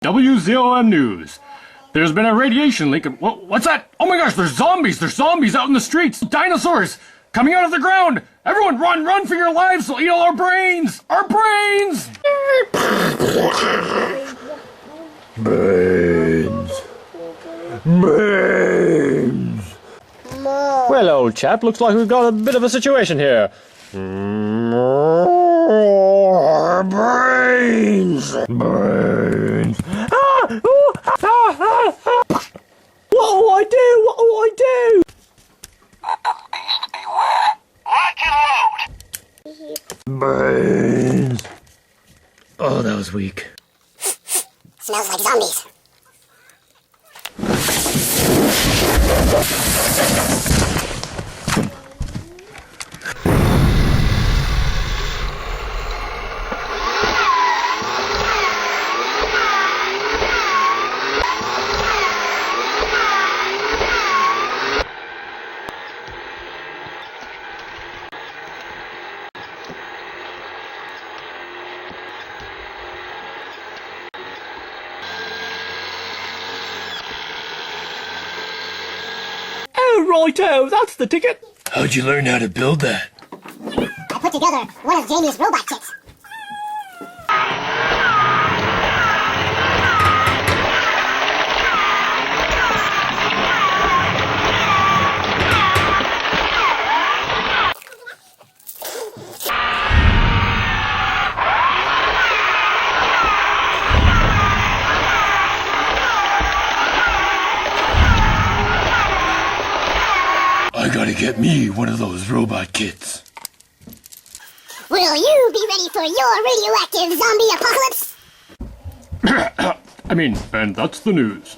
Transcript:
WZOM News. There's been a radiation leak. What's that? Oh my gosh, there's zombies! There's zombies out in the streets! Dinosaurs! Coming out of the ground! Everyone run for your lives! They'll eat all our brains! Our brains! Brains. Brains. Well, old chap, looks like we've got a bit of a situation here. Brains. Brains. What do I do? What do I do? Beast beware. Lock and load. Brains. Oh, that was weak. Smells like zombies. Oh, righto, that's the ticket. How'd you learn how to build that? I put together one of Jaimie's robot kits. I gotta get me one of those robot kits. Will you be ready for your radioactive zombie apocalypse? I mean, and that's the news.